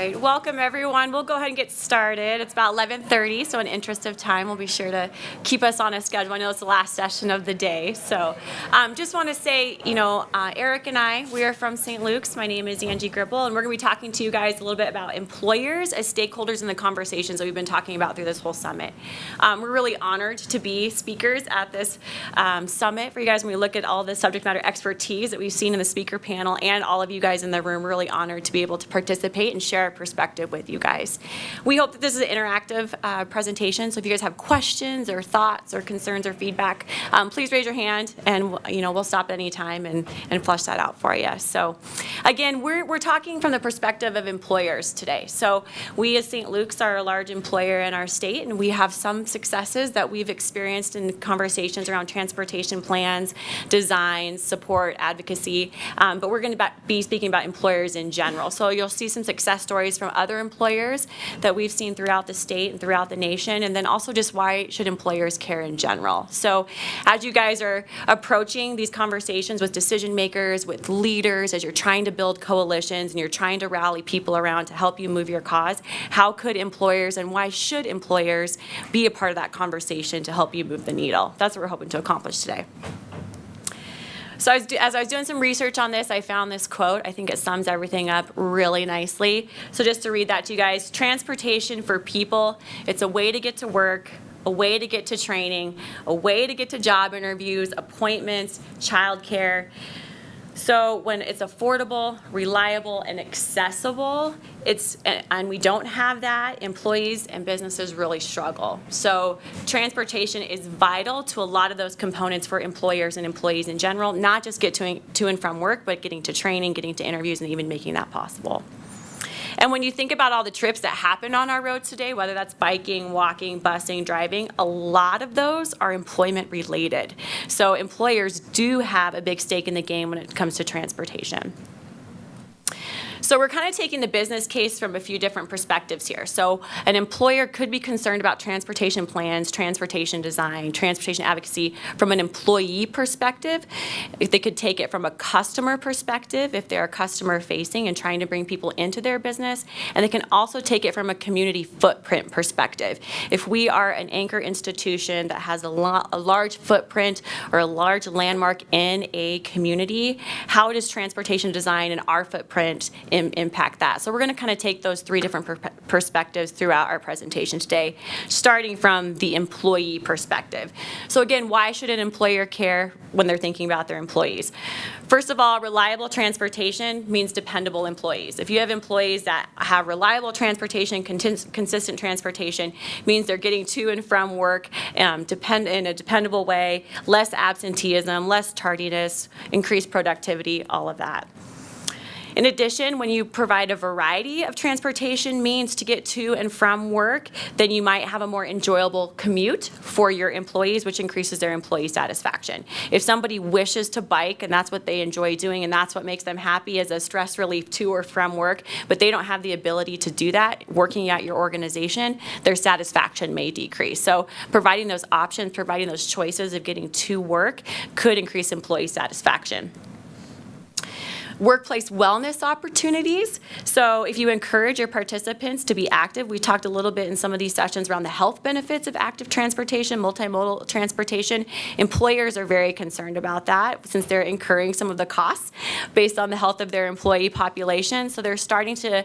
right, welcome everyone. We'll go ahead and get started. It's about 11:30, so in interest of time, we'll be sure to keep us on a schedule. I know it's the last session of the day, so just want to say, Eric and I, we are from St. Luke's. My name is Angie Gribble, and we're going to be talking to you guys a little bit about employers as stakeholders in the conversations that we've been talking about through this whole summit. We're really honored to be speakers at this summit for you guys. When we look at all the subject matter expertise that we've seen in the speaker panel and all of you guys in the room, we're really honored to be able to participate and share our perspective with you guys. We hope that this is an interactive presentation, so if you guys have questions or thoughts or concerns or feedback, please raise your hand and we'll stop at any time and flush that out for you. So again, we're talking from the perspective of employers today. So we as St. Luke's are a large employer in our state, and we have some successes that we've experienced in conversations around transportation plans, design, support, advocacy, but we're going to be speaking about employers in general. So you'll see some success stories from other employers that we've seen throughout the state and throughout the nation, and then also just why should employers care in general. So as you guys are approaching these conversations with decision makers, with leaders, as you're trying to build coalitions and you're trying to rally people around to help you move your cause, how could employers and why should employers be a part of that conversation to help you move the needle? That's what we're hoping to accomplish today. So as I was doing some research on this, I found this quote. I think it sums everything up really nicely. So just to read that to you guys, transportation for people, it's a way to get to work, a way to get to training, a way to get to job interviews, appointments, childcare. So when it's affordable, reliable, and accessible, and we don't have that, employees and businesses really struggle. So transportation is vital to a lot of those components for employers and employees in general, not just get to and from work, but getting to training, getting to interviews, and even making that possible. And when you think about all the trips that happen on our roads today, whether that's biking, walking, busing, driving, a lot of those are employment related. So employers do have a big stake in the game when it comes to transportation. So we're kind of taking the business case from a few different perspectives here. So an employer could be concerned about transportation plans, transportation design, transportation advocacy from an employee perspective. If they could take it from a customer perspective, if they're customer facing and trying to bring people into their business. And they can also take it from a community footprint perspective. If we are an anchor institution that has a large footprint or a large landmark in a community, how does transportation design and our footprint impact that? So we're going to kind of take those three different perspectives throughout our presentation today, starting from the employee perspective. So again, why should an employer care when they're thinking about their employees? First of all, reliable transportation means dependable employees. If you have employees that have reliable transportation, consistent transportation, means they're getting to and from work in a dependable way, less absenteeism, less tardiness, increased productivity, all of that. In addition, when you provide a variety of transportation means to get to and from work, then you might have a more enjoyable commute for your employees, which increases their employee satisfaction. If somebody wishes to bike and that's what they enjoy doing and that's what makes them happy as a stress relief to or from work, but they don't have the ability to do that working at your organization, their satisfaction may decrease. So providing those options, providing those choices of getting to work could increase employee satisfaction. Workplace wellness opportunities. So if you encourage your participants to be active, we talked a little bit in some of these sessions around the health benefits of active transportation, multimodal transportation. Employers are very concerned about that since they're incurring some of the costs based on the health of their employee population. So they're starting to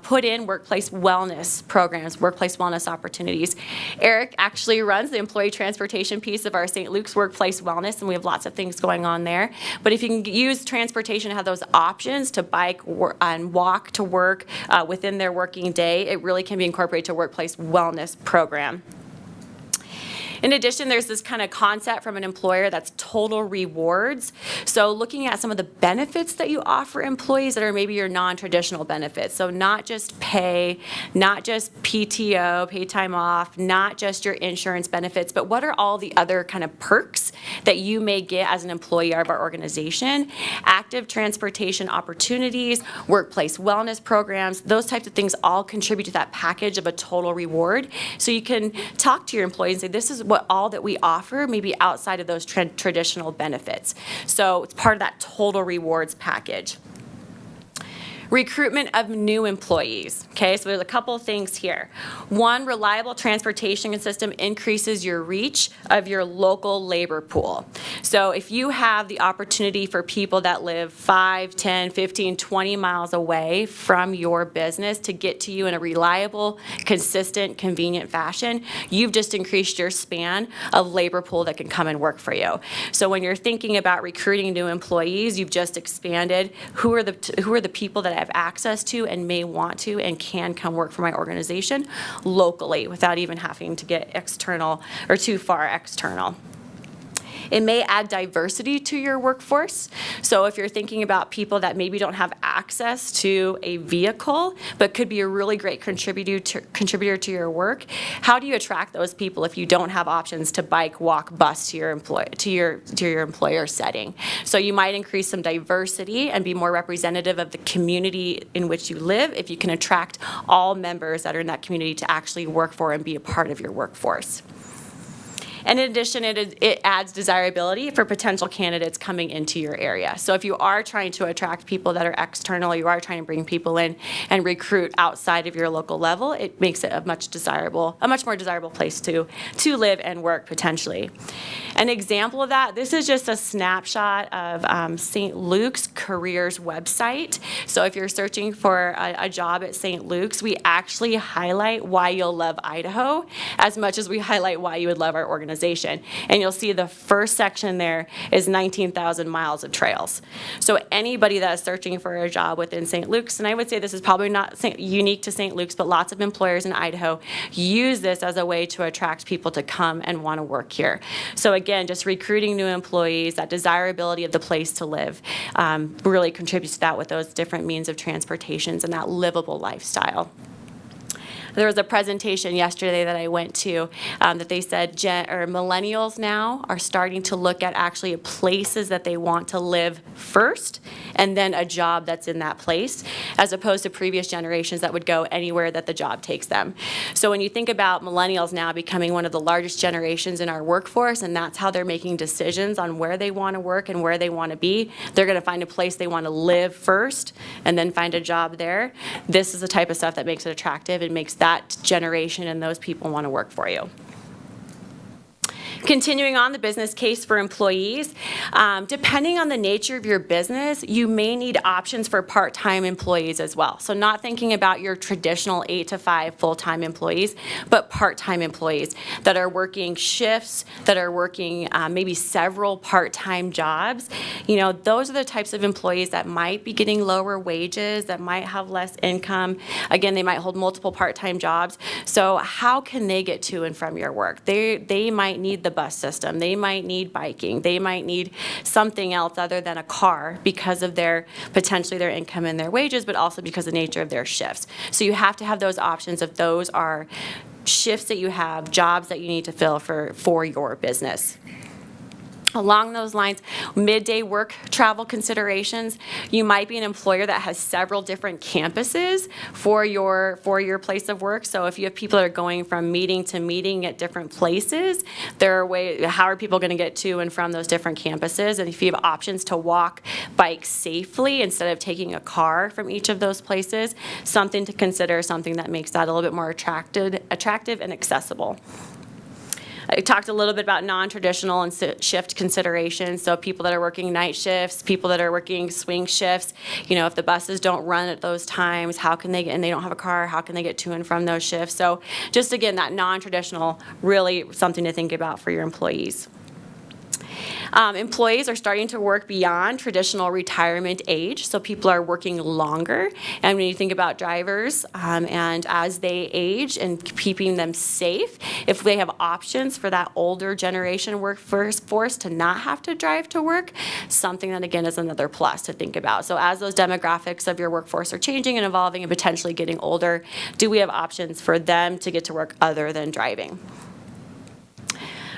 put in workplace wellness programs, workplace wellness opportunities. Eric actually runs the employee transportation piece of our St. Luke's Workplace Wellness, and we have lots of things going on there. But if you can use transportation to have those options to bike and walk to work within their working day, it really can be incorporated to a workplace wellness program. In addition, there's this kind of concept from an employer that's total rewards. So looking at some of the benefits that you offer employees that are maybe your non-traditional benefits. So not just pay, not just PTO, paid time off, not just your insurance benefits, but what are all the other kind of perks that you may get as an employee of our organization? Active transportation opportunities, workplace wellness programs, those types of things all contribute to that package of a total reward. So you can talk to your employees and say, this is what all that we offer, maybe outside of those traditional benefits. So it's part of that total rewards package. Recruitment of new employees. Okay, so there's a couple of things here. One, reliable transportation system increases your reach of your local labor pool. So if you have the opportunity for people that live 5, 10, 15, 20 miles away from your business to get to you in a reliable, consistent, convenient fashion, you've just increased your span of labor pool that can come and work for you. So when you're thinking about recruiting new employees, you've just expanded who are the people that I have access to and may want to and can come work for my organization locally without even having to get external or too far external. It may add diversity to your workforce. So if you're thinking about people that maybe don't have access to a vehicle, but could be a really great contributor to your work, how do you attract those people if you don't have options to bike, walk, bus to your employer setting? So you might increase some diversity and be more representative of the community in which you live if you can attract all members that are in that community to actually work for and be a part of your workforce. And in addition, it adds desirability for potential candidates coming into your area. So if you are trying to attract people that are external, you are trying to bring people in and recruit outside of your local level, it makes it a much more desirable place to live and work potentially. An example of that, this is just a snapshot of St. Luke's careers website. So if you're searching for a job at St. Luke's, we actually highlight why you'll love Idaho as much as we highlight why you would love our organization. And you'll see the first section there is 19,000 miles of trails. So anybody that is searching for a job within St. Luke's, and I would say this is probably not unique to St. Luke's, but lots of employers in Idaho use this as a way to attract people to come and want to work here. So again, just recruiting new employees, that desirability of the place to live really contributes to that with those different means of transportations and that livable lifestyle. There was a presentation yesterday that I went to that they said millennials now are starting to look at actually places that they want to live first and then a job that's in that place, as opposed to previous generations that would go anywhere that the job takes them. So when you think about millennials now becoming one of the largest generations in our workforce, and that's how they're making decisions on where they want to work and where they want to be, they're going to find a place they want to live first and then find a job there. This is the type of stuff that makes it attractive and makes that generation and those people want to work for you. Continuing on the business case for employees, depending on the nature of your business, you may need options for part-time employees as well. So not thinking about your traditional 8 to 5 full-time employees, but part-time employees that are working shifts, that are working maybe several part-time jobs. You know, those are the types of employees that might be getting lower wages, that might have less income. Again, they might hold multiple part-time jobs. So how can they get to and from your work? They might need the bus system. They might need biking. They might need something else other than a car because of potentially their income and their wages, but also because of the nature of their shifts. So you have to have those options if those are shifts that you have, jobs that you need to fill for your business. Along those lines, midday work travel considerations. You might be an employer that has several different campuses for your place of work. So if you have people that are going from meeting to meeting at different places, how are people going to get to and from those different campuses? And if you have options to walk, bike safely instead of taking a car from each of those places, something to consider, something that makes that a little bit more attractive and accessible. I talked a little bit about non-traditional and shift considerations. So people that are working night shifts, people that are working swing shifts. You know, if the buses don't run at those times, how can they get, and they don't have a car, how can they get to and from those shifts? So just again, that non-traditional, really something to think about for your employees. Employees are starting to work beyond traditional retirement age, so people are working longer. And when you think about drivers and as they age and keeping them safe, if they have options for that older generation workforce to not have to drive to work, something that again is another plus to think about. So as those demographics of your workforce are changing and evolving and potentially getting older, do we have options for them to get to work other than driving?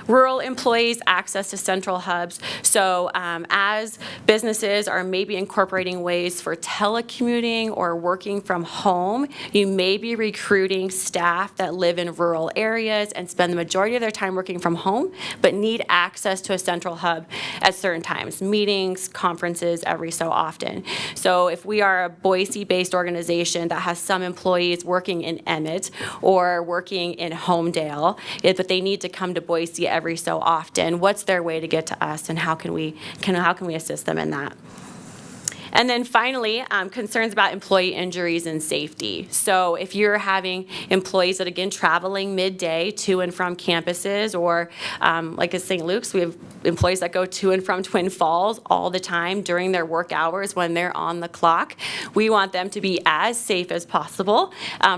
Rural employees access to central hubs. So as businesses are maybe incorporating ways for telecommuting or working from home, you may be recruiting staff that live in rural areas and spend the majority of their time working from home, but need access to a central hub at certain times, meetings, conferences, every so often. So if we are a Boise-based organization that has some employees working in Emmett or working in Homedale, but they need to come to Boise every so often, what's their way to get to us, and how can we assist them in that? And then finally, concerns about employee injuries and safety. So if you're having employees that, again, traveling midday to and from campuses, or like at St. Luke's, we have employees that go to and from Twin Falls all the time during their work hours when they're on the clock. We want them to be as safe as possible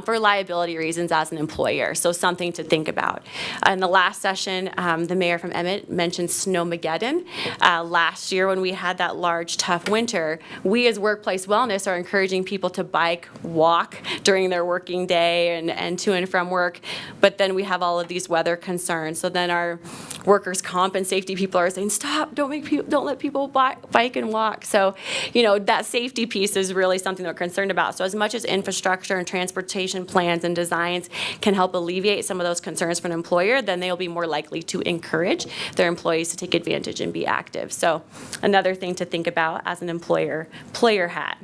for liability reasons as an employer. So something to think about. In the last session, the mayor from Emmett mentioned Snowmageddon. Last year when we had that large, tough winter, we as Workplace Wellness are encouraging people to bike, walk during their working day and to and from work, but then we have all of these weather concerns. So then our workers' comp and safety people are saying, stop, don't let people bike and walk. So, that safety piece is really something that we're concerned about. So as much as infrastructure and transportation plans and designs can help alleviate some of those concerns for an employer, then they'll be more likely to encourage their employees to take advantage and be active. So another thing to think about as an employer, player hat.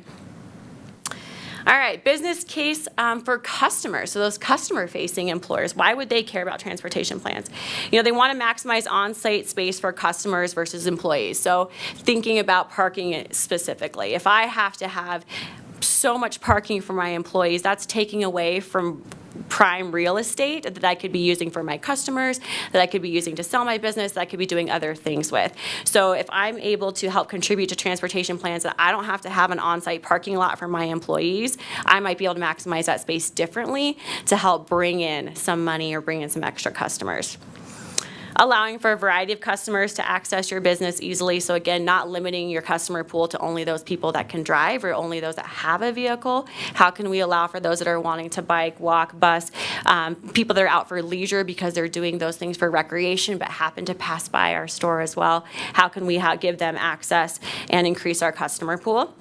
All right, business case for customers. So those customer-facing employers, why would they care about transportation plans? They want to maximize on-site space for customers versus employees. So thinking about parking specifically, if I have to have so much parking for my employees, that's taking away from prime real estate that I could be using for my customers, that I could be using to sell my business, that I could be doing other things with. So if I'm able to help contribute to transportation plans that I don't have to have an on-site parking lot for my employees, I might be able to maximize that space differently to help bring in some money or bring in some extra customers. Allowing for a variety of customers to access your business easily. So again, not limiting your customer pool to only those people that can drive or only those that have a vehicle. How can we allow for those that are wanting to bike, walk, bus, people that are out for leisure because they're doing those things for recreation but happen to pass by our store as well? How can we give them access and increase our customer pool?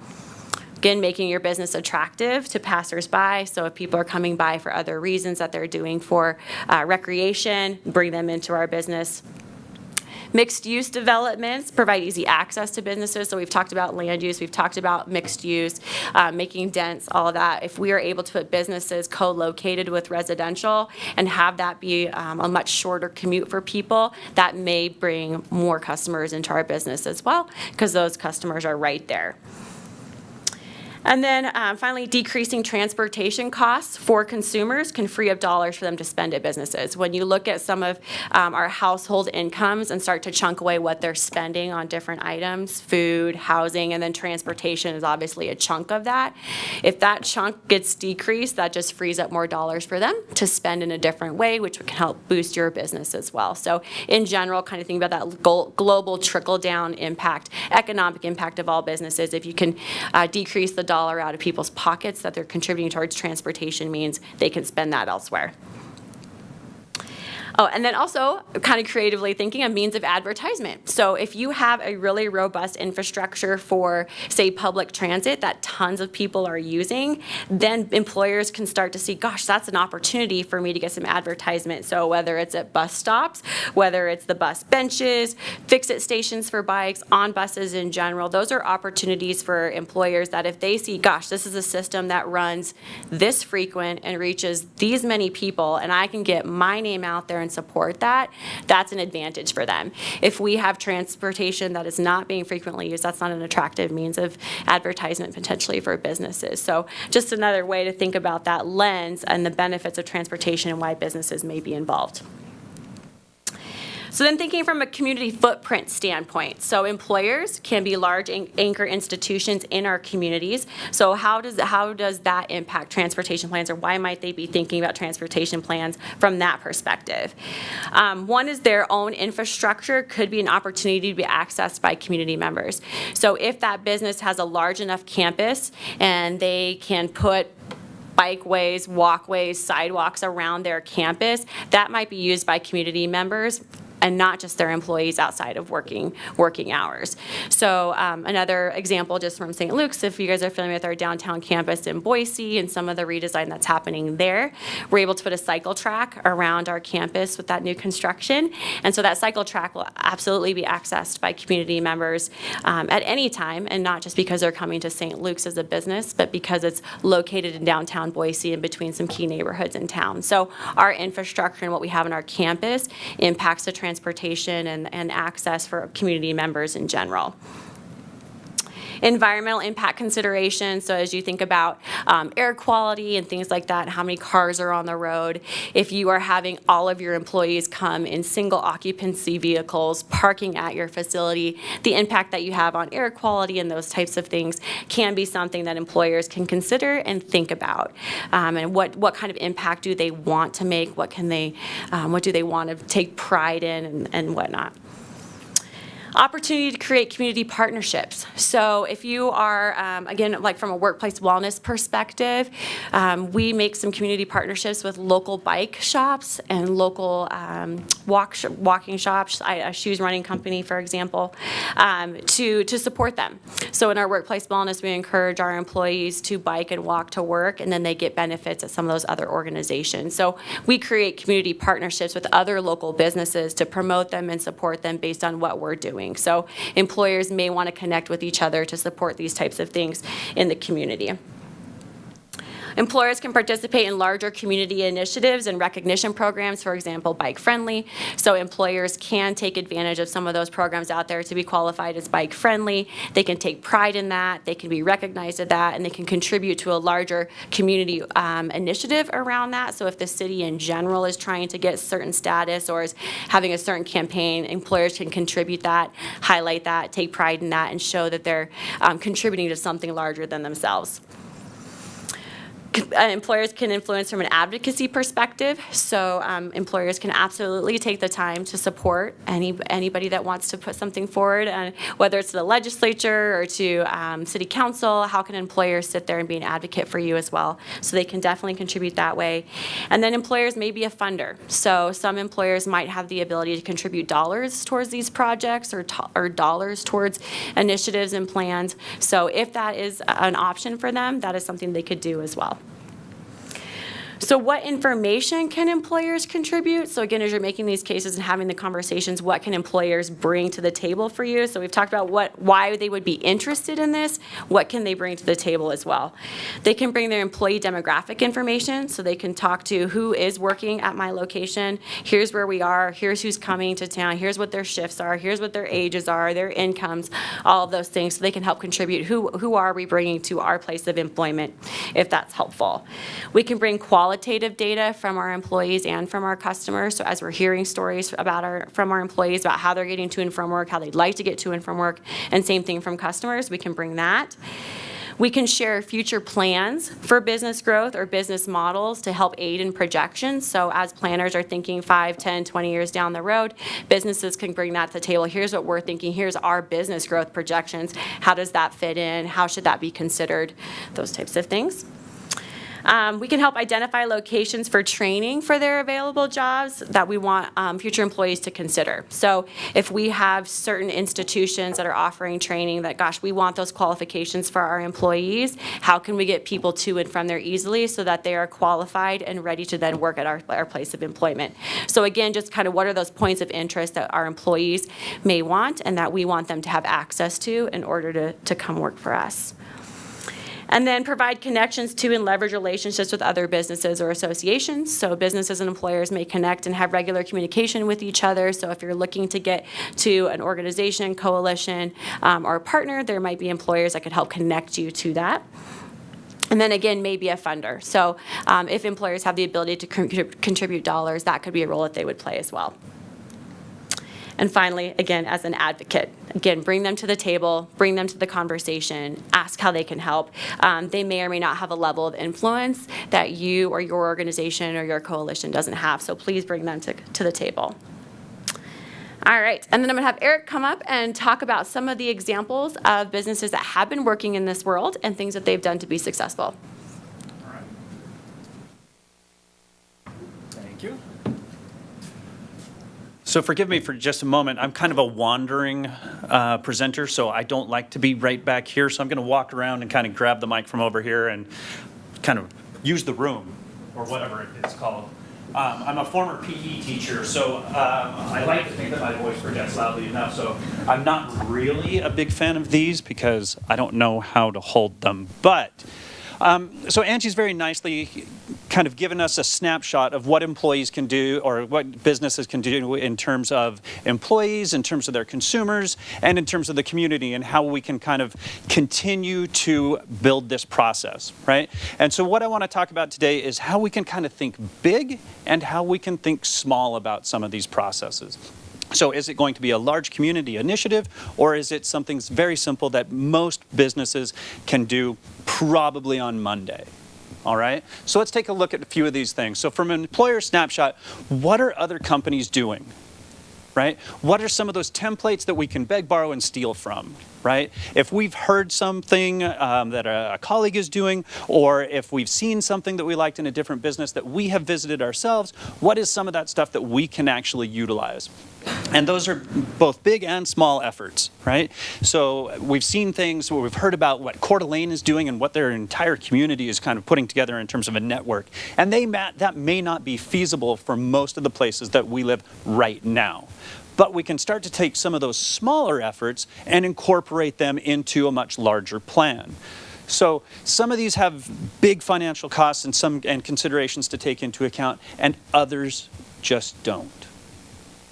Again, making your business attractive to passersby. So if people are coming by for other reasons that they're doing for recreation, bring them into our business. Mixed use developments provide easy access to businesses. So we've talked about land use, we've talked about mixed use, making dense, all of that. If we are able to put businesses co-located with residential and have that be a much shorter commute for people, that may bring more customers into our business as well, because those customers are right there. And then finally, decreasing transportation costs for consumers can free up dollars for them to spend at businesses. When you look at some of our household incomes and start to chunk away what they're spending on different items, food, housing, and then transportation is obviously a chunk of that. If that chunk gets decreased, that just frees up more dollars for them to spend in a different way, which can help boost your business as well. So in general, kind of think about that global trickle-down impact, economic impact of all businesses. If you can decrease the dollar out of people's pockets that they're contributing towards transportation, means they can spend that elsewhere. Oh, and then also kind of creatively thinking of means of advertisement. So if you have a really robust infrastructure for, say, public transit that tons of people are using, then employers can start to see, gosh, that's an opportunity for me to get some advertisement. So whether it's at bus stops, whether it's the bus benches, fix-it stations for bikes, on buses in general, those are opportunities for employers that if they see, gosh, this is a system that runs this frequent and reaches these many people, and I can get my name out there and support that, that's an advantage for them. If we have transportation that is not being frequently used, that's not an attractive means of advertisement potentially for businesses. So just another way to think about that lens and the benefits of transportation and why businesses may be involved. So then thinking from a community footprint standpoint, so employers can be large anchor institutions in our communities. So how does that impact transportation plans, or why might they be thinking about transportation plans from that perspective? One is their own infrastructure could be an opportunity to be accessed by community members. So if that business has a large enough campus and they can put bikeways, walkways, sidewalks around their campus, that might be used by community members and not just their employees outside of working hours. So another example just from St. Luke's, if you guys are familiar with our downtown campus in Boise and some of the redesign that's happening there, we're able to put a cycle track around our campus with that new construction. And so that cycle track will absolutely be accessed by community members at any time, and not just because they're coming to St. Luke's as a business, but because it's located in downtown Boise in between some key neighborhoods in town. So our infrastructure and what we have on our campus impacts the transportation and access for community members in general. Environmental impact considerations, so as you think about air quality and things like that, how many cars are on the road, if you are having all of your employees come in single occupancy vehicles parking at your facility, the impact that you have on air quality and those types of things can be something that employers can consider and think about. And what kind of impact do they want to make? What do they want to take pride in and whatnot? Opportunity to create community partnerships. So if you are, again, like from a workplace wellness perspective, we make some community partnerships with local bike shops and local walking shops, a shoes running company, for example, to support them. So in our workplace wellness, we encourage our employees to bike and walk to work, and then they get benefits at some of those other organizations. So we create community partnerships with other local businesses to promote them and support them based on what we're doing. So employers may want to connect with each other to support these types of things in the community. Employers can participate in larger community initiatives and recognition programs, for example, bike friendly. So employers can take advantage of some of those programs out there to be qualified as bike friendly. They can take pride in that, they can be recognized at that, and they can contribute to a larger community initiative around that. So if the city in general is trying to get certain status or is having a certain campaign, employers can contribute that, highlight that, take pride in that, and show that they're contributing to something larger than themselves. Employers can influence from an advocacy perspective, so employers can absolutely take the time to support anybody that wants to put something forward, and whether it's to the legislature or to city council. How can employers sit there and be an advocate for you as well? So they can definitely contribute that way. And then employers may be a funder. So some employers might have the ability to contribute dollars towards these projects or dollars towards initiatives and plans. So if that is an option for them, that is something they could do as well. So what information can employers contribute? So again, as you're making these cases and having the conversations, what can employers bring to the table for you? So we've talked about why they would be interested in this. What can they bring to the table as well? They can bring their employee demographic information, so they can talk to who is working at my location. Here's where we are. Here's who's coming to town. Here's what their shifts are. Here's what their ages are, their incomes, all of those things, so they can help contribute. Who are we bringing to our place of employment, if that's helpful? We can bring qualitative data from our employees and from our customers. So as we're hearing stories from our employees about how they're getting to and from work, how they'd like to get to and from work, and same thing from customers, we can bring that. We can share future plans for business growth or business models to help aid in projections. So as planners are thinking 5, 10, 20 years down the road, businesses can bring that to the table. Here's what we're thinking. Here's our business growth projections. How does that fit in? How should that be considered? Those types of things. We can help identify locations for training for their available jobs that we want future employees to consider. So if we have certain institutions that are offering training that, gosh, we want those qualifications for our employees, how can we get people to and from there easily so that they are qualified and ready to then work at our place of employment? So again, just kind of what are those points of interest that our employees may want and that we want them to have access to in order to come work for us. And then provide connections to and leverage relationships with other businesses or associations. So businesses and employers may connect and have regular communication with each other. So if you're looking to get to an organization, coalition, or a partner, there might be employers that could help connect you to that. And then again, maybe a funder. So if employers have the ability to contribute dollars, that could be a role that they would play as well. And finally, again, as an advocate, again, bring them to the table, bring them to the conversation, ask how they can help. They may or may not have a level of influence that you or your organization or your coalition doesn't have, so please bring them to the table. All right, and then I'm going to have Eric come up and talk about some of the examples of businesses that have been working in this world and things that they've done to be successful. All right. Thank you. So forgive me for just a moment. I'm kind of a wandering presenter, so I don't like to be right back here. So I'm going to walk around and kind of grab the mic from over here and kind of use the room, or whatever it's called. I'm a former PE teacher, so I like to think that my voice projects loudly enough. So I'm not really a big fan of these because I don't know how to hold them. But so Angie's very nicely kind of given us a snapshot of what employees can do, or what businesses can do in terms of employees, in terms of their consumers, and in terms of the community, and how we can kind of continue to build this process, right? And so what I want to talk about today is how we can kind of think big and how we can think small about some of these processes. So is it going to be a large community initiative, or is it something very simple that most businesses can do probably on Monday? All right, so let's take a look at a few of these things. So from an employer snapshot, what are other companies doing? Right? What are some of those templates that we can beg, borrow, and steal from? Right? If we've heard something that a colleague is doing, or if we've seen something that we liked in a different business that we have visited ourselves, what is some of that stuff that we can actually utilize? And those are both big and small efforts, right? So we've seen things where we've heard about what Coeur d'Alene is doing and what their entire community is kind of putting together in terms of a network. And that may not be feasible for most of the places that we live right now. But we can start to take some of those smaller efforts and incorporate them into a much larger plan. So some of these have big financial costs and considerations to take into account, and others just don't.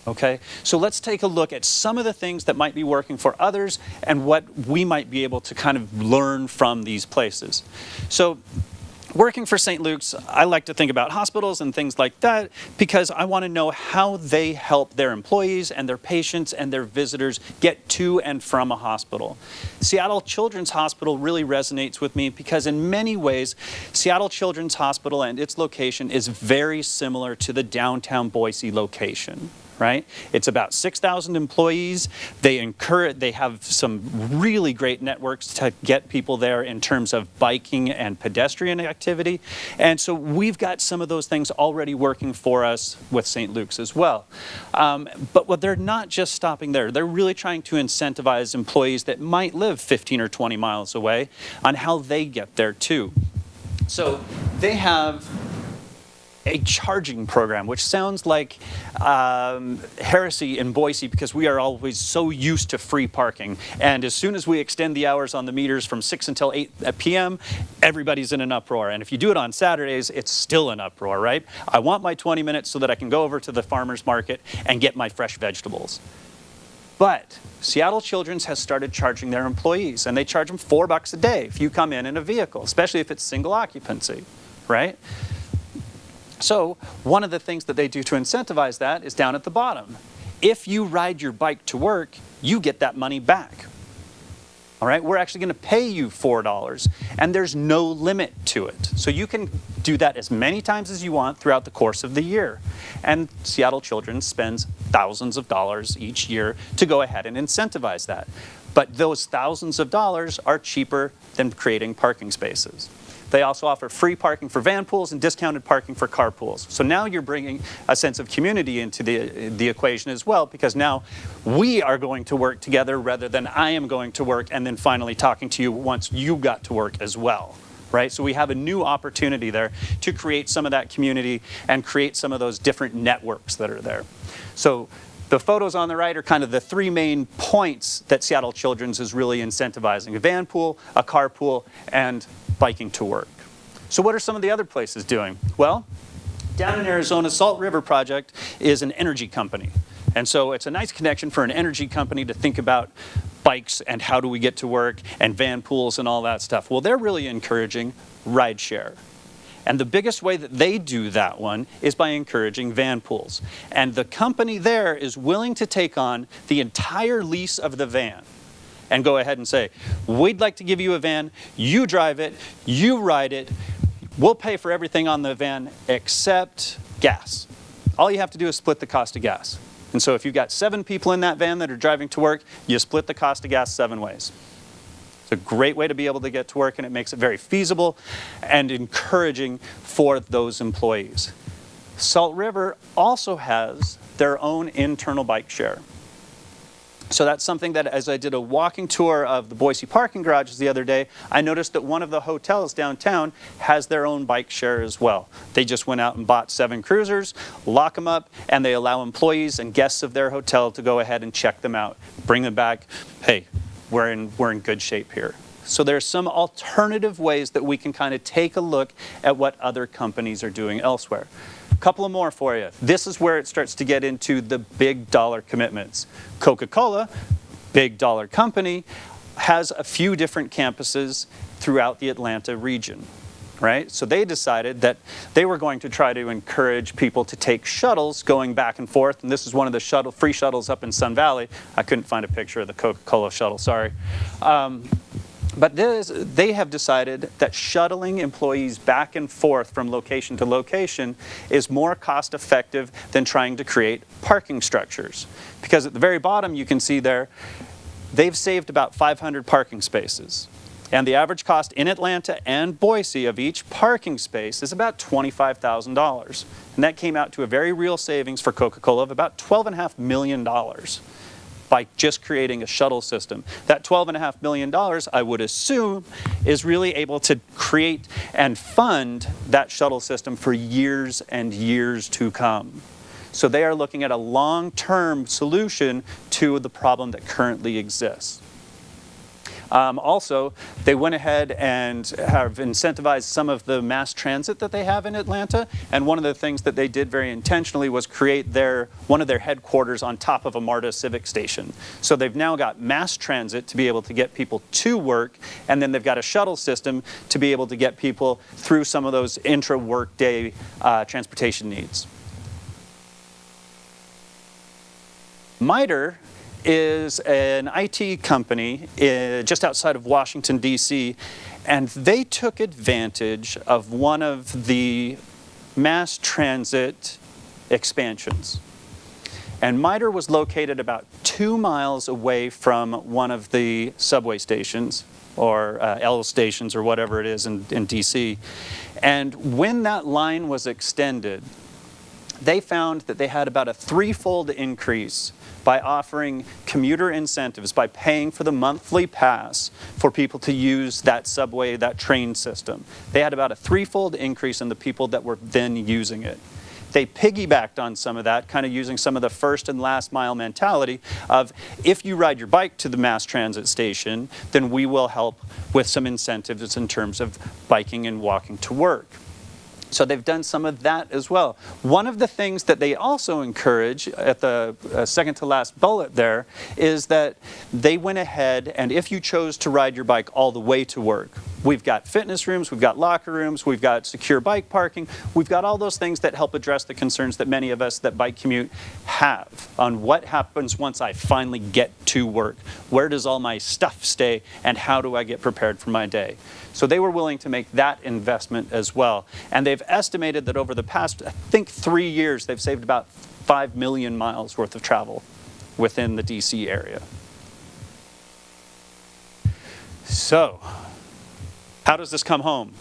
Okay, so let's take a look at some of the things that might be working for others and what we might be able to kind of learn from these places. So working for St. Luke's, I like to think about hospitals and things like that because I want to know how they help their employees and their patients and their visitors get to and from a hospital. Seattle Children's Hospital really resonates with me because in many ways, Seattle Children's Hospital and its location is very similar to the downtown Boise location. Right? It's about 6,000 employees. They have some really great networks to get people there in terms of biking and pedestrian activity. And so we've got some of those things already working for us with St. Luke's as well. But they're not just stopping there. They're really trying to incentivize employees that might live 15 or 20 miles away on how they get there too. So they have a charging program, which sounds like heresy in Boise because we are always so used to free parking. And as soon as we extend the hours on the meters from 6 until 8 p.m., everybody's in an uproar. And if you do it on Saturdays, it's still an uproar, right? I want my 20 minutes so that I can go over to the farmer's market and get my fresh vegetables. But Seattle Children's has started charging their employees, and they charge them $4 a day if you come in a vehicle, especially if it's single occupancy, right? So one of the things that they do to incentivize that is down at the bottom. If you ride your bike to work, you get that money back. All right, we're actually going to pay you $4, and there's no limit to it. So you can do that as many times as you want throughout the course of the year. And Seattle Children's spends thousands of dollars each year to go ahead and incentivize that. But those thousands of dollars are cheaper than creating parking spaces. They also offer free parking for van pools and discounted parking for car pools. So now you're bringing a sense of community into the equation as well, because now we are going to work together rather than I am going to work and then finally talking to you once you got to work as well. Right? So we have a new opportunity there to create some of that community and create some of those different networks that are there. So the photos on the right are kind of the three main points that Seattle Children's is really incentivizing: a van pool, a car pool, and biking to work. So what are some of the other places doing? Well, down in Arizona, Salt River Project is an energy company. And so it's a nice connection for an energy company to think about bikes and how do we get to work and van pools and all that stuff. Well, they're really encouraging rideshare. And the biggest way that they do that one is by encouraging van pools. And the company there is willing to take on the entire lease of the van and go ahead and say, we'd like to give you a van, you drive it, you ride it, we'll pay for everything on the van except gas. All you have to do is split the cost of gas. And so if you've got 7 people in that van that are driving to work, you split the cost of gas 7 ways. It's a great way to be able to get to work, and it makes it very feasible and encouraging for those employees. Salt River also has their own internal bike share. So that's something that, as I did a walking tour of the Boise parking garages the other day, I noticed that one of the hotels downtown has their own bike share as well. They just went out and bought 7 cruisers, lock them up, and they allow employees and guests of their hotel to go ahead and check them out, bring them back. Hey, we're in good shape here. So there's some alternative ways that we can kind of take a look at what other companies are doing elsewhere. Couple of more for you. This is where it starts to get into the big dollar commitments. Coca-Cola, big dollar company, has a few different campuses throughout the Atlanta region, right? So they decided that they were going to try to encourage people to take shuttles going back and forth, and this is one of the free shuttles up in Sun Valley. I couldn't find a picture of the Coca-Cola shuttle, sorry. But they have decided that shuttling employees back and forth from location to location is more cost effective than trying to create parking structures. Because at the very bottom you can see there, they've saved about 500 parking spaces. And the average cost in Atlanta and Boise of each parking space is about $25,000. And that came out to a very real savings for Coca-Cola of about $12.5 million. By just creating a shuttle system. That $12.5 million, I would assume, is really able to create and fund that shuttle system for years and years to come. So they are looking at a long-term solution to the problem that currently exists. Also, they went ahead and have incentivized some of the mass transit that they have in Atlanta, and one of the things that they did very intentionally was create one of their headquarters on top of a MARTA civic station. So they've now got mass transit to be able to get people to work, and then they've got a shuttle system to be able to get people through some of those intra-workday transportation needs. MITRE is an IT company just outside of Washington, D.C., and they took advantage of one of the mass transit expansions. And MITRE was located about 2 miles away from one of the subway stations, or L stations, or whatever it is in D.C. And when that line was extended, they found that they had about a 3-fold increase by offering commuter incentives, by paying for the monthly pass for people to use that subway, that train system. They had about a 3-fold increase in the people that were then using it. They piggybacked on some of that, kind of using some of the first and last mile mentality of, if you ride your bike to the mass transit station, then we will help with some incentives in terms of biking and walking to work. So they've done some of that as well. One of the things that they also encourage at the second to last bullet there is that they went ahead, and if you chose to ride your bike all the way to work, we've got fitness rooms, we've got locker rooms, we've got secure bike parking, we've got all those things that help address the concerns that many of us that bike commute have on what happens once I finally get to work. Where does all my stuff stay, and how do I get prepared for my day? So they were willing to make that investment as well. And they've estimated that over the past, I think, 3 years, they've saved about 5 million miles worth of travel within the DC area. So, how does this come home?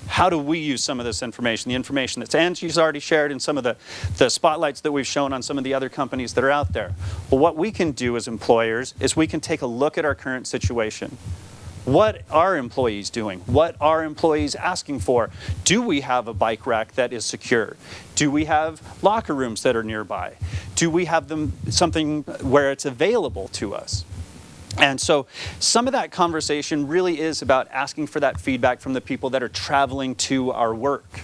How do we use some of this information? The information that Angie's already shared and some of the spotlights that we've shown on some of the other companies that are out there. Well, what we can do as employers is we can take a look at our current situation. What are employees doing? What are employees asking for? Do we have a bike rack that is secure? Do we have locker rooms that are nearby? Do we have something where it's available to us? And so some of that conversation really is about asking for that feedback from the people that are traveling to our work.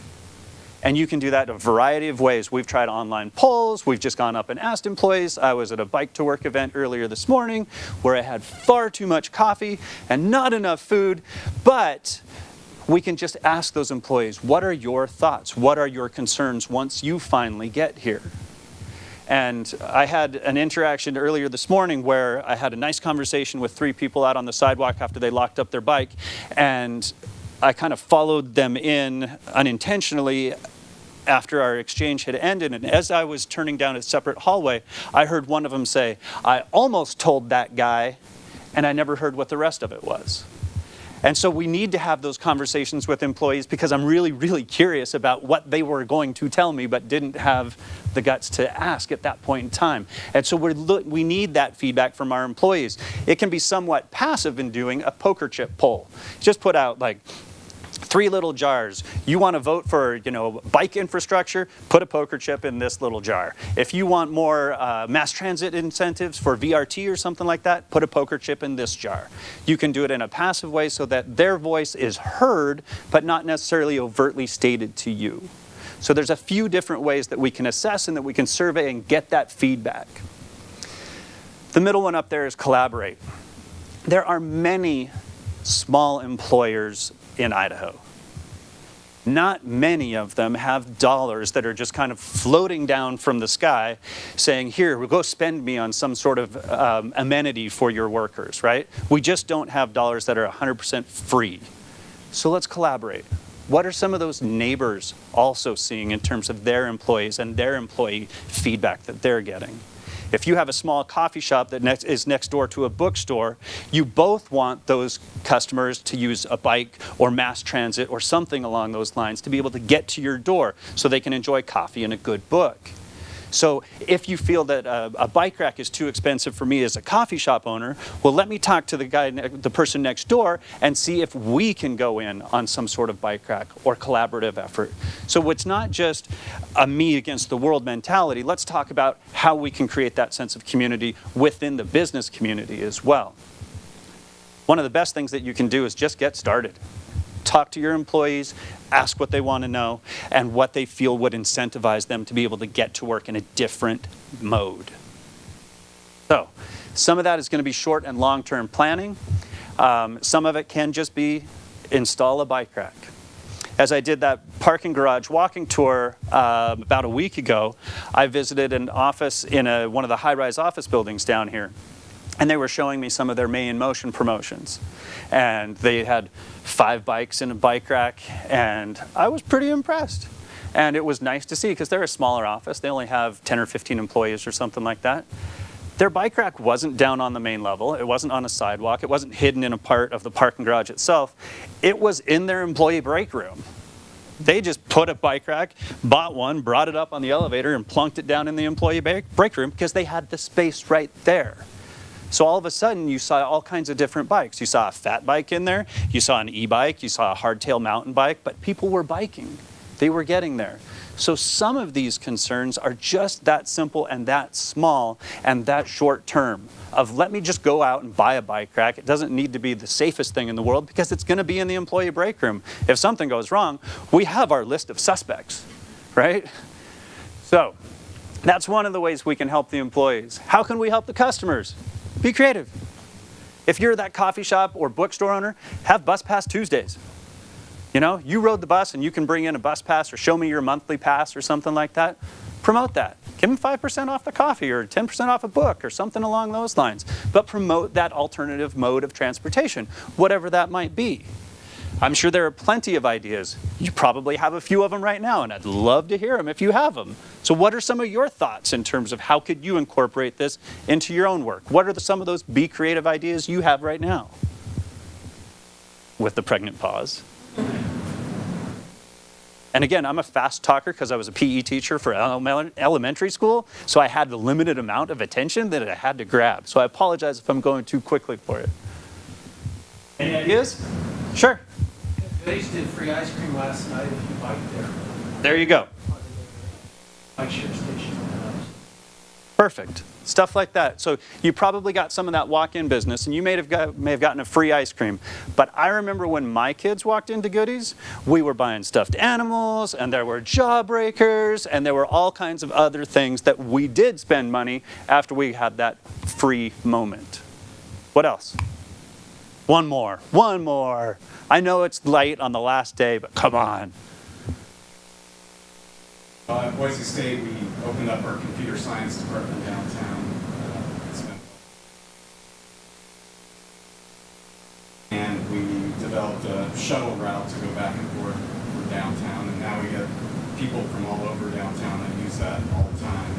And you can do that in a variety of ways. We've tried online polls. We've just gone up and asked employees. I was at a bike to work event earlier this morning where I had far too much coffee and not enough food. But we can just ask those employees, what are your thoughts? What are your concerns once you finally get here? And I had an interaction earlier this morning where I had a nice conversation with 3 people out on the sidewalk after they locked up their bike. And I kind of followed them in unintentionally after our exchange had ended, and as I was turning down a separate hallway, I heard one of them say, "I almost told that guy," and I never heard what the rest of it was. And so we need to have those conversations with employees because I'm really, really curious about what they were going to tell me but didn't have the guts to ask at that point in time. And so we need that feedback from our employees. It can be somewhat passive in doing a poker chip poll. Just put out like 3 little jars. You want to vote for, bike infrastructure? Put a poker chip in this little jar. If you want more mass transit incentives for VRT or something like that, put a poker chip in this jar. You can do it in a passive way so that their voice is heard, but not necessarily overtly stated to you. So there's a few different ways that we can assess and that we can survey and get that feedback. The middle one up there is collaborate. There are many small employers in Idaho. Not many of them have dollars that are just kind of floating down from the sky saying, here, we'll go spend me on some sort of amenity for your workers, right? We just don't have dollars that are 100% free. So let's collaborate. What are some of those neighbors also seeing in terms of their employees and their employee feedback that they're getting? If you have a small coffee shop that is next door to a bookstore, you both want those customers to use a bike or mass transit or something along those lines to be able to get to your door so they can enjoy coffee and a good book. So if you feel that a bike rack is too expensive for me as a coffee shop owner, well, let me talk to the person next door and see if we can go in on some sort of bike rack or collaborative effort. So it's not just a me against the world mentality. Let's talk about how we can create that sense of community within the business community as well. One of the best things that you can do is just get started. Talk to your employees, ask what they want to know, and what they feel would incentivize them to be able to get to work in a different mode. So, some of that is going to be short and long-term planning. Some of it can just be install a bike rack. As I did that parking garage walking tour about a week ago, I visited an office in one of the high-rise office buildings down here. And they were showing me some of their May in Motion promotions. And they had 5 bikes in a bike rack, and I was pretty impressed. And it was nice to see, because they're a smaller office. They only have 10 or 15 employees or something like that. Their bike rack wasn't down on the main level. It wasn't on a sidewalk. It wasn't hidden in a part of the parking garage itself. It was in their employee break room. They just put a bike rack, bought one, brought it up on the elevator, and plunked it down in the employee break room because they had the space right there. So all of a sudden, you saw all kinds of different bikes. You saw a fat bike in there, you saw an e-bike, you saw a hardtail mountain bike, but people were biking. They were getting there. So some of these concerns are just that simple and that small and that short term of let me just go out and buy a bike rack. It doesn't need to be the safest thing in the world because it's going to be in the employee break room. If something goes wrong, we have our list of suspects, right? So that's one of the ways we can help the employees. How can we help the customers? Be creative. If you're that coffee shop or bookstore owner, have bus pass Tuesdays. You rode the bus and you can bring in a bus pass or show me your monthly pass or something like that. Promote that. Give them 5% off the coffee or 10% off a book or something along those lines. But promote that alternative mode of transportation, whatever that might be. I'm sure there are plenty of ideas. You probably have a few of them right now, and I'd love to hear them if you have them. So what are some of your thoughts in terms of how could you incorporate this into your own work? What are some of those be creative ideas you have right now? With the pregnant pause. And again, I'm a fast talker because I was a PE teacher for elementary school, so I had the limited amount of attention that I had to grab. So I apologize if I'm going too quickly for you. Any ideas? Sure. They did free ice cream last night if you bike there. There you go. Bike share station. Perfect. Stuff like that. So you probably got some of that walk-in business, and you may have gotten a free ice cream. But I remember when my kids walked into Goodies, we were buying stuffed animals, and there were jawbreakers, and there were all kinds of other things that we did spend money after we had that free moment. What else? One more. I know it's late on the last day, but come on. At Boise State, we opened up our computer science department downtown. And we developed a shuttle route to go back and forth for downtown. And now we get people from all over downtown that use that all the time.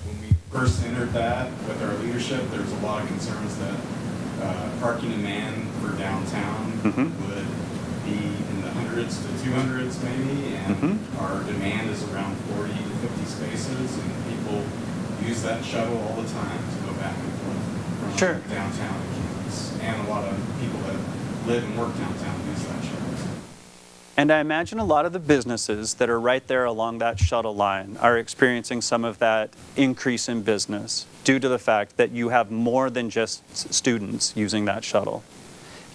When we first entered that with our leadership, there was a lot of concerns that parking demand for downtown would be in the hundreds to 200s maybe, and our demand is around 40 to 50 spaces, and people use that shuttle all the time to go back and forth from downtown to campus. And a lot of people that live and work downtown use that shuttle. And I imagine a lot of the businesses that are right there along that shuttle line are experiencing some of that increase in business due to the fact that you have more than just students using that shuttle.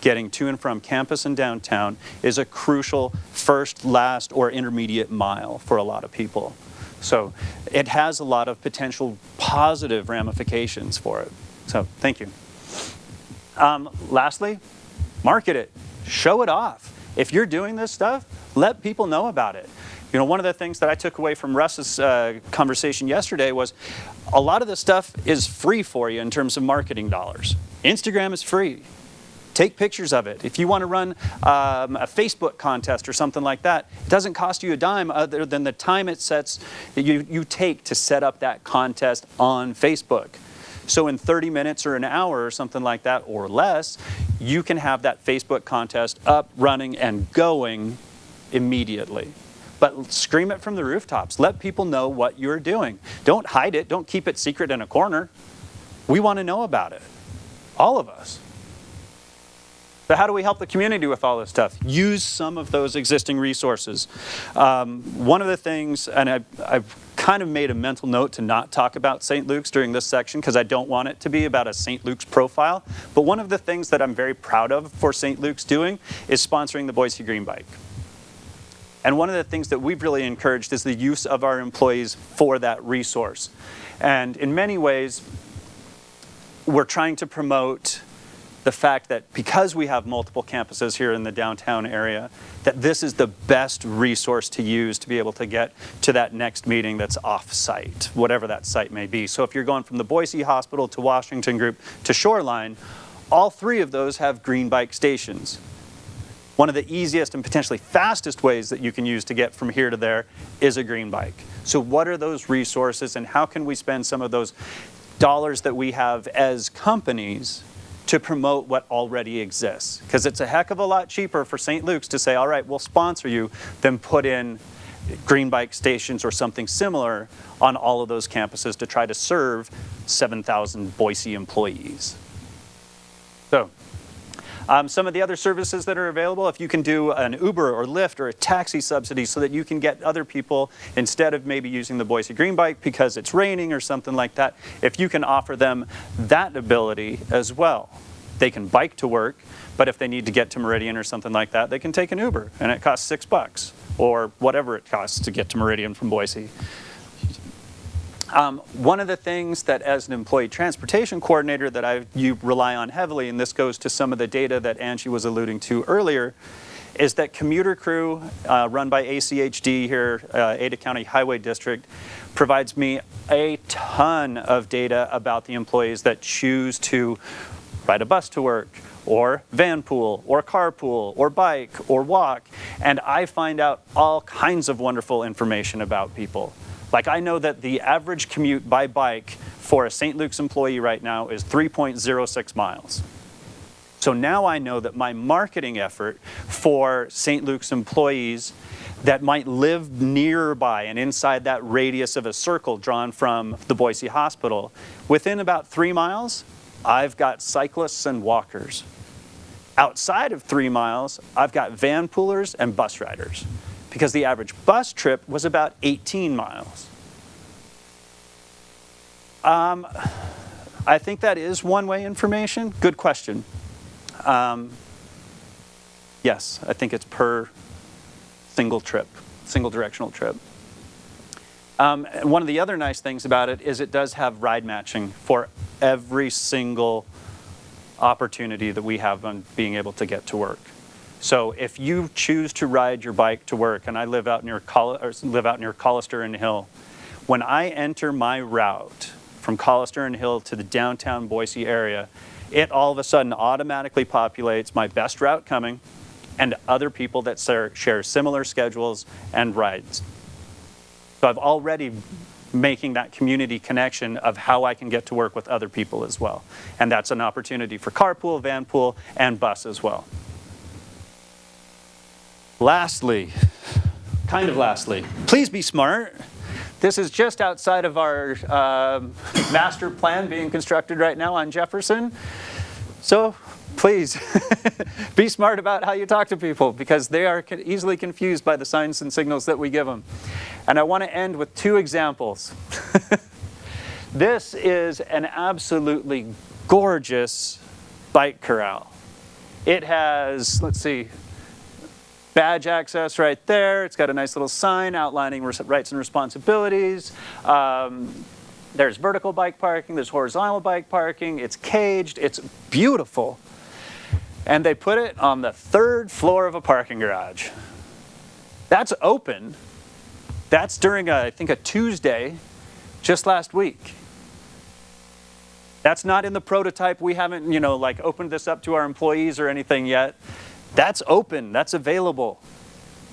Getting to and from campus and downtown is a crucial first, last, or intermediate mile for a lot of people. So it has a lot of potential positive ramifications for it. So thank you. Lastly, market it. Show it off. If you're doing this stuff, let people know about it. You know, one of the things that I took away from Russ's conversation yesterday was a lot of this stuff is free for you in terms of marketing dollars. Instagram is free. Take pictures of it. If you want to run a Facebook contest or something like that, it doesn't cost you a dime other than the time it sets that you take to set up that contest on Facebook. So in 30 minutes or an hour or something like that or less, you can have that Facebook contest up, running, and going immediately. But scream it from the rooftops. Let people know what you're doing. Don't hide it. Don't keep it secret in a corner. We want to know about it. All of us. But how do we help the community with all this stuff? Use some of those existing resources. One of the things, and I've kind of made a mental note to not talk about St. Luke's during this section because I don't want it to be about a St. Luke's profile, but one of the things that I'm very proud of for St. Luke's doing is sponsoring the Boise Green Bike. And one of the things that we've really encouraged is the use of our employees for that resource. And in many ways, we're trying to promote the fact that because we have multiple campuses here in the downtown area, that this is the best resource to use to be able to get to that next meeting that's off-site, whatever that site may be. So if you're going from the Boise Hospital to Washington Group to Shoreline, all three of those have green bike stations. One of the easiest and potentially fastest ways that you can use to get from here to there is a green bike. So what are those resources and how can we spend some of those dollars that we have as companies to promote what already exists? Because it's a heck of a lot cheaper for St. Luke's to say, all right, we'll sponsor you, than put in green bike stations or something similar on all of those campuses to try to serve 7,000 Boise employees. So, some of the other services that are available, if you can do an Uber or Lyft or a taxi subsidy so that you can get other people, instead of maybe using the Boise Green Bike because it's raining or something like that, if you can offer them that ability as well. They can bike to work, but if they need to get to Meridian or something like that, they can take an Uber and it costs $6 or whatever it costs to get to Meridian from Boise. One of the things that as an employee transportation coordinator that you rely on heavily, and this goes to some of the data that Angie was alluding to earlier, is that commuter crew run by ACHD here, Ada County Highway District, provides me a ton of data about the employees that choose to ride a bus to work, or vanpool, or carpool, or bike, or walk, and I find out all kinds of wonderful information about people. Like I know that the average commute by bike for a St. Luke's employee right now is 3.06 miles. So now I know that my marketing effort for St. Luke's employees that might live nearby and inside that radius of a circle drawn from the Boise Hospital, within about 3 miles, I've got cyclists and walkers. Outside of 3 miles, I've got van poolers and bus riders, because the average bus trip was about 18 miles. I think that is one-way information. Good question. Yes, I think it's per single trip, single directional trip. One of the other nice things about it is it does have ride matching for every single opportunity that we have on being able to get to work. So if you choose to ride your bike to work, and I live out near Collister and Hill, when I enter my route from Collister and Hill to the downtown Boise area, it all of a sudden automatically populates my best route coming and other people that share similar schedules and rides. So I've already making that community connection of how I can get to work with other people as well. And that's an opportunity for carpool, vanpool, and bus as well. Lastly, please be smart. This is just outside of our master plan being constructed right now on Jefferson. So please be smart about how you talk to people, because they are easily confused by the signs and signals that we give them. And I want to end with 2 examples. This is an absolutely gorgeous bike corral. It has, let's see, badge access right there. It's got a nice little sign outlining rights and responsibilities. There's vertical bike parking, there's horizontal bike parking, it's caged, it's beautiful. And they put it on the 3rd floor of a parking garage. That's open. That's during, I think, a Tuesday, just last week. That's not in the prototype. We haven't, like opened this up to our employees or anything yet. That's open, that's available.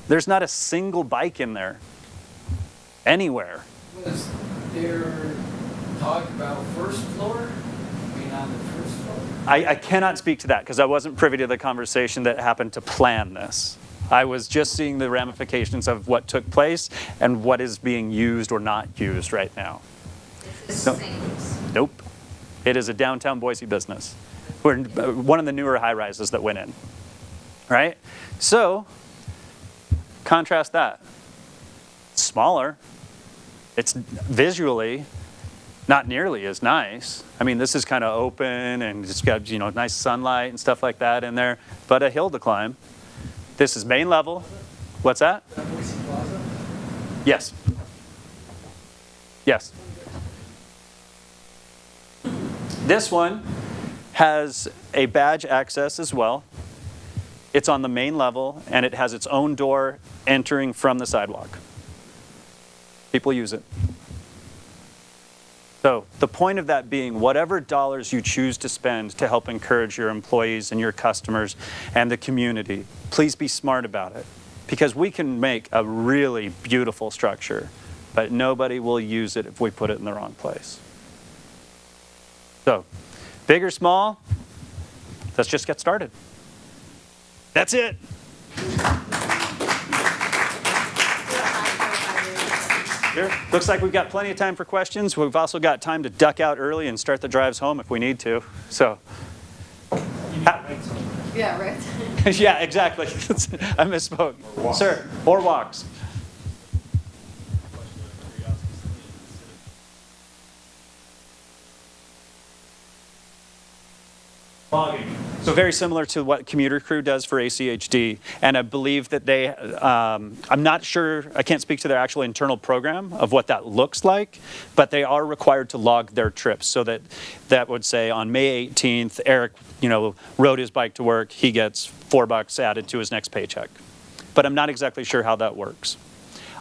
There's not a single bike in there, anywhere. Was there talk about first floor? Being on the first floor? I cannot speak to that because I wasn't privy to the conversation that happened to plan this. I was just seeing the ramifications of what took place and what is being used or not used right now. Nope. It is a downtown Boise business. We're one of the newer high-rises that went in. Right? So, contrast that. It's smaller. It's visually not nearly as nice. I mean, this is kind of open and it's got, nice sunlight and stuff like that in there, but a hill to climb. This is main level. What's that? Boise Plaza? Yes. Yes. This one has a badge access as well. It's on the main level, and it has its own door entering from the sidewalk. People use it. So the point of that being, whatever dollars you choose to spend to help encourage your employees and your customers and the community, please be smart about it. Because we can make a really beautiful structure, but nobody will use it if we put it in the wrong place. So, big or small, let's just get started. That's it. Here, looks like we've got plenty of time for questions. We've also got time to duck out early and start the drives home if we need to. So, Yeah, right. yeah, exactly. I misspoke. Sir, or walks. Logging. So very similar to what Commuter Crew does for ACHD, and I believe that they, I'm not sure, I can't speak to their actual internal program of what that looks like, but they are required to log their trips, so that would say on May 18th, Eric, rode his bike to work, he gets $4 added to his next paycheck. But I'm not exactly sure how that works.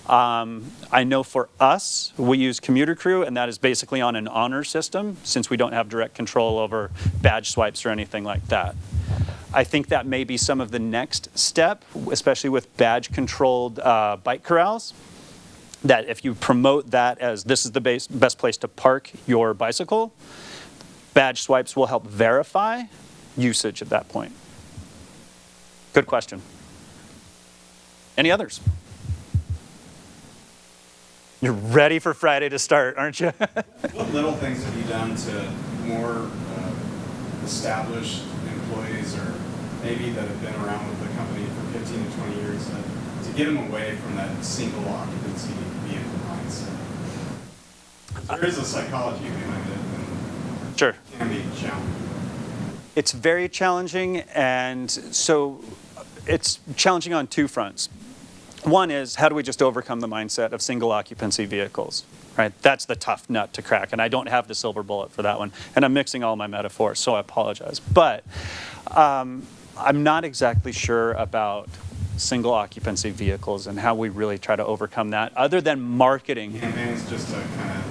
I know for us, we use Commuter Crew, and that is basically on an honor system, since we don't have direct control over badge swipes or anything like that. I think that may be some of the next step, especially with badge-controlled bike corrals, that if you promote that as this is the best place to park your bicycle, badge swipes will help verify usage at that point. Good question. Any others? You're ready for Friday to start, aren't you? What little things have you done to more established employees, or maybe that have been around with the company for 15 to 20 years, to get them away from that single occupancy vehicle mindset? There is a psychology behind it, and Sure. it can be challenging. It's very challenging, and so it's challenging on 2 fronts. One is, how do we just overcome the mindset of single occupancy vehicles, right? That's the tough nut to crack, and I don't have the silver bullet for that one. And I'm mixing all my metaphors, so I apologize. But I'm not exactly sure about single occupancy vehicles and how we really try to overcome that, other than marketing. Campaigns just to kind of,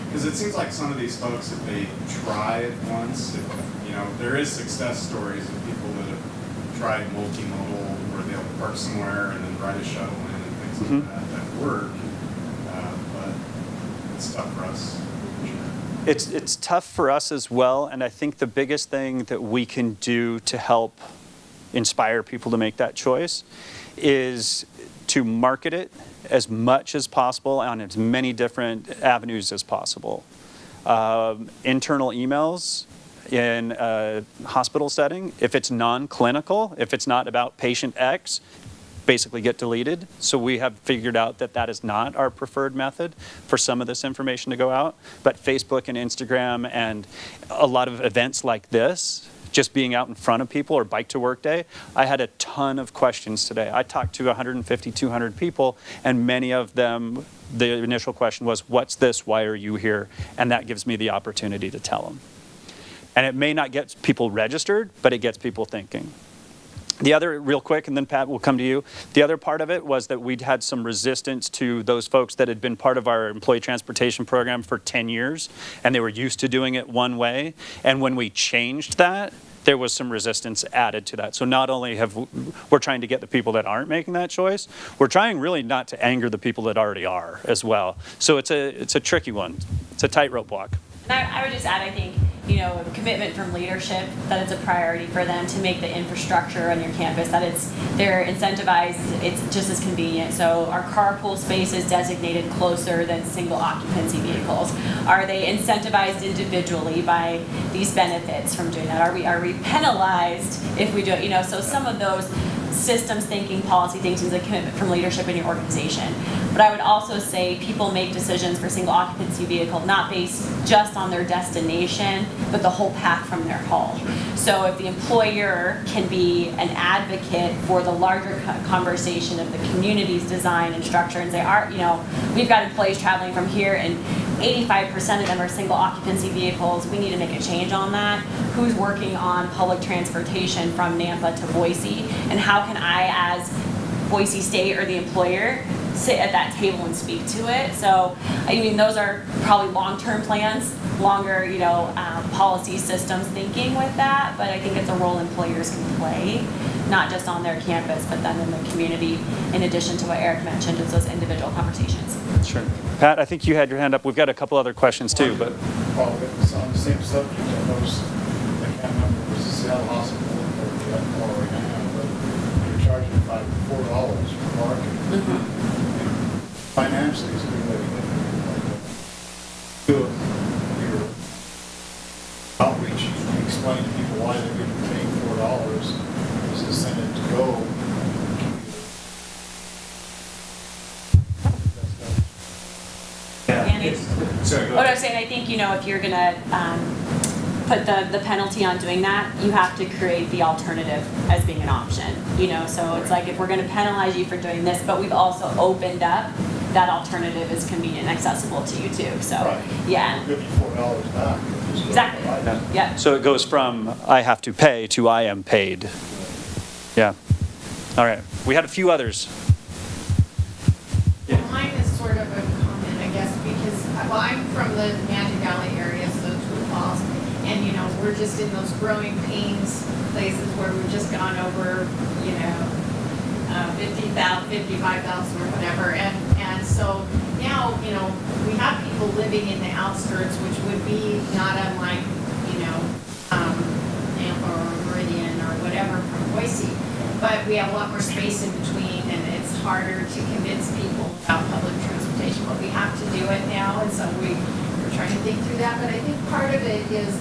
because it seems like some of these folks, if they try it once, there is success stories of people that have tried multimodal, where they'll park somewhere and then ride a shuttle in and things like that work. But it's tough for us. It's tough for us as well, and I think the biggest thing that we can do to help inspire people to make that choice is to market it as much as possible on as many different avenues as possible. Internal emails in a hospital setting, if it's non-clinical, if it's not about patient X, basically get deleted. So we have figured out that that is not our preferred method for some of this information to go out. But Facebook and Instagram and a lot of events like this, just being out in front of people, or Bike to Work Day, I had a ton of questions today. I talked to 150, 200 people, and many of them, the initial question was, what's this? Why are you here? And that gives me the opportunity to tell them. And it may not get people registered, but it gets people thinking. The other, real quick, and then Pat will come to you, the other part of it was that we'd had some resistance to those folks that had been part of our employee transportation program for 10 years, and they were used to doing it one way. And when we changed that, there was some resistance added to that. So not only we're trying to get the people that aren't making that choice, we're trying really not to anger the people that already are as well. So it's a tricky one. It's a tightrope walk. I would just add, I think, commitment from leadership, that it's a priority for them to make the infrastructure on your campus, that they're incentivized, it's just as convenient. So our carpool space is designated closer than single occupancy vehicles. Are they incentivized individually by these benefits from doing that? Are we penalized if we do it? So some of those systems thinking, policy thinking is a commitment from leadership in your organization. But I would also say people make decisions for single occupancy vehicle not based just on their destination, but the whole path from their home. So if the employer can be an advocate for the larger conversation of the community's design and structure and say, we've got employees traveling from here and 85% of them are single occupancy vehicles, we need to make a change on that. Who's working on public transportation from Nampa to Boise, and how can I, as Boise State or the employer, sit at that table and speak to it? So, those are probably long-term plans, longer, policy systems thinking with that, but I think it's a role employers can play, not just on their campus, but then in the community, in addition to what Eric mentioned, it's those individual conversations. Sure. Pat, I think you had your hand up. We've got a couple other questions too, but. Well, it was on the same subject. I noticed, I can't remember, it was the Seattle Hospital or the Idaho right now, but you're charging $4 for parking. Mm-hmm. Financially, it's pretty way to do your outreach. You explain to people why they're going to pay $4 is to send it to go. Sorry, go What I ahead. was saying, I think, if you're going to put the penalty on doing that, you have to create the alternative as being an option. So it's like if we're going to penalize you for doing this, but we've also opened up that alternative is convenient and accessible to you too. So, Right. yeah. Give you $4 back. Just go Exactly. buy it. Yeah. So it goes from I have to pay to I am paid. Yeah. All right. We had a few others. Mine is sort of a comment, I guess, because, I'm from the Magic Valley area, so True Falls, and, we're just in those growing pains places where we've just gone over, 50,000, 55,000 or whatever, and so now, we have people living in the outskirts, which would be not unlike, Nampa or Meridian or whatever from Boise, but we have a lot more space in between, and it's harder to convince people about public transportation, but we have to do it now, and so we're trying to think through that. But I think part of it is,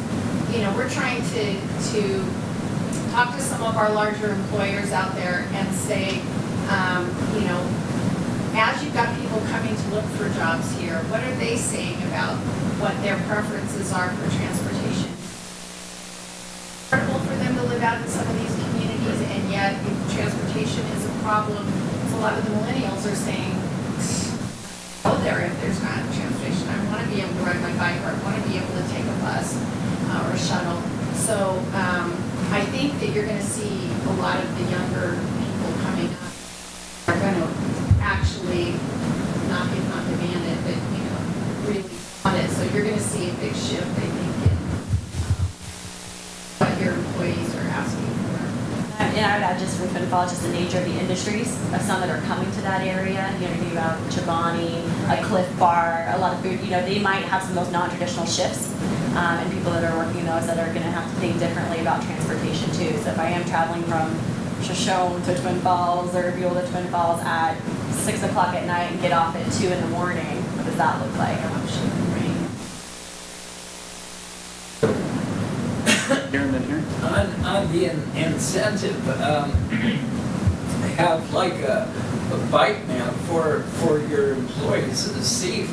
we're trying to talk to some of our larger employers out there and say, as you've got people coming to look for jobs here, what are they saying about what their preferences are for transportation? It's hard for them to live out in some of these communities, and yet if transportation is a problem, so a lot of the millennials are saying, go there if there's not transportation. I want to be able to ride my bike, or I want to be able to take a bus or a shuttle. So I think that you're going to see a lot of the younger people coming up are going to actually not, if not demand it, but really want it. So you're going to see a big shift, I think, in what your employees are asking for. And I would add, just from football, just the nature of the industries of some that are coming to that area. You think about Chobani, a Cliff Bar, a lot of food. They might have some of those non-traditional shifts, and people that are working those that are going to have to think differently about transportation too. So if I am traveling from Shoshone to Twin Falls or Buell to Twin Falls at 6 o'clock at night and get off at 2 in the morning, what does that look like? Here and then here. On the incentive, have like a bike map for your employees, a safe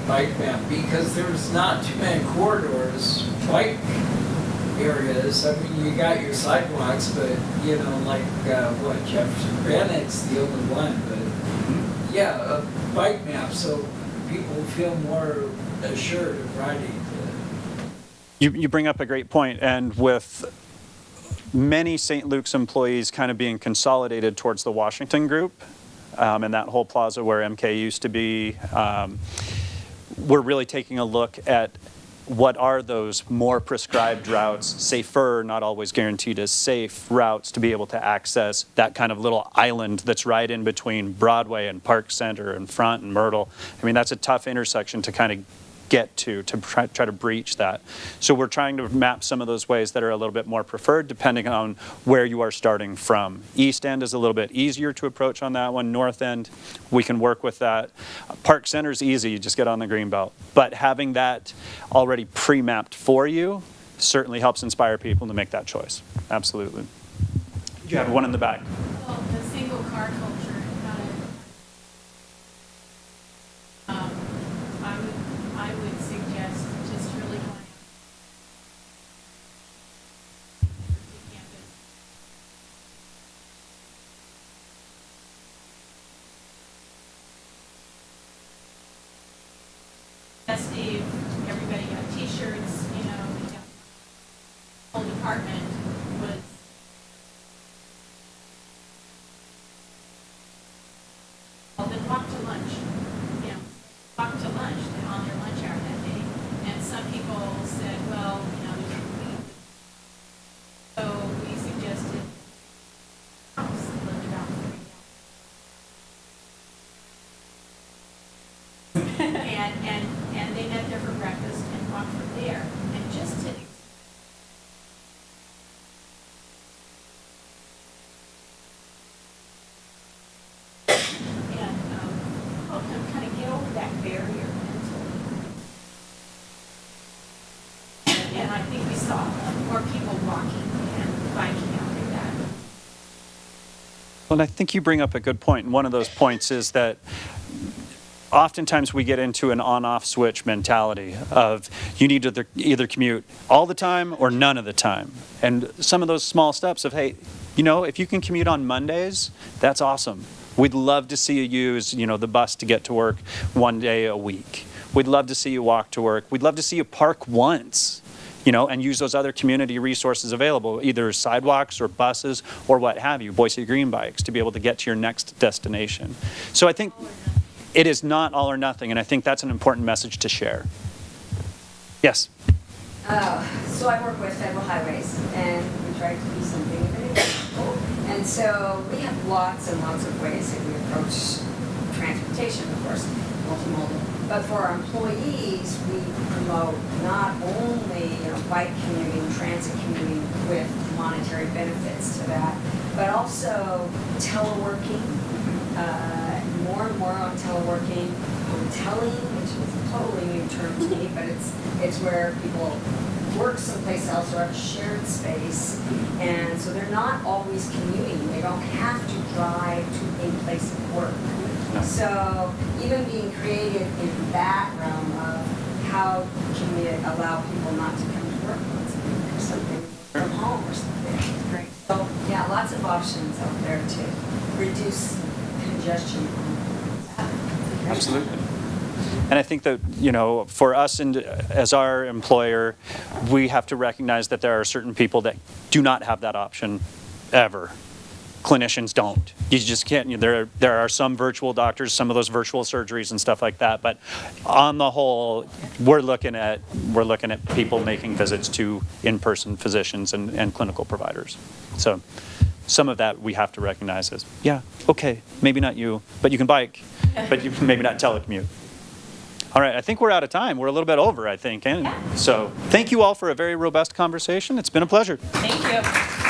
bike map, because there's not too many corridors, bike areas. I mean, you got your sidewalks, but you know, like what, Jefferson Bennett's the only one, but yeah, a bike map so people feel more assured of riding. You bring up a great point, and with many St. Luke's employees kind of being consolidated towards the Washington group, and that whole plaza where MK used to be, we're really taking a look at what are those more prescribed routes, safer, not always guaranteed as safe routes to be able to access that kind of little island that's right in between Broadway and Park Center and Front and Myrtle. I mean, that's a tough intersection to kind of get to try to breach that. So we're trying to map some of those ways that are a little bit more preferred depending on where you are starting from. East End is a little bit easier to approach on that one. North End, we can work with that. Park Center is easy, you just get on the greenbelt. But having that already pre-mapped for you certainly helps inspire people to make that choice. Absolutely. You have one in the back. Well, the single car culture, I would suggest just really going to campus. Festive, everybody got t-shirts, you know, we got, the whole department was then walk to lunch, you know, walk to lunch on their lunch hour that day. And some people said, well, you know, there's a week. So we suggested house lived about 3 and they met there for breakfast and walked from there. And just to help them kind of get over that barrier mentally. And I think we saw more people walking and biking out like that. Well, I think you bring up a good point. And one of those points is that oftentimes we get into an on-off switch mentality of you need to either commute all the time or none of the time. And some of those small steps of, hey, you know, if you can commute on Mondays, that's awesome. We'd love to see you use, you know, the bus to get to work one day a week. We'd love to see you walk to work. We'd love to see you park once, you know, and use those other community resources available, either sidewalks or buses or what have you, Boise Green Bikes, to be able to get to your next destination. So I think it is not all or nothing, and I think that's an important message to share. Yes? So I work with federal highways, and we try to do something of an example. And so we have lots and lots of ways that we approach transportation, of course, multimodal. But for our employees, we promote not only, you know, bike commuting, transit commuting with monetary benefits to that, but also teleworking. More and more on teleworking, hoteling, which is a totally new term to me, but it's where people work someplace else or have shared space, and so they're not always commuting. They don't have to drive to a place of work. So even being creative in that realm of how can we allow people not to come to work once a week or something from home or something. Great. So yeah, lots of options out there to reduce congestion. Absolutely. And I think that, you know, for us and as our employer, we have to recognize that there are certain people that do not have that option ever. Clinicians don't. You just can't. There are some virtual doctors, some of those virtual surgeries and stuff like that. But on the whole, we're looking at people making visits to in-person physicians and clinical providers. So some of that we have to recognize as, yeah, okay, maybe not you, but you can bike, but you maybe not telecommute. All right, I think we're out of time. We're a little bit over, I think. And so thank you all for a very robust conversation. It's been a pleasure. Thank you.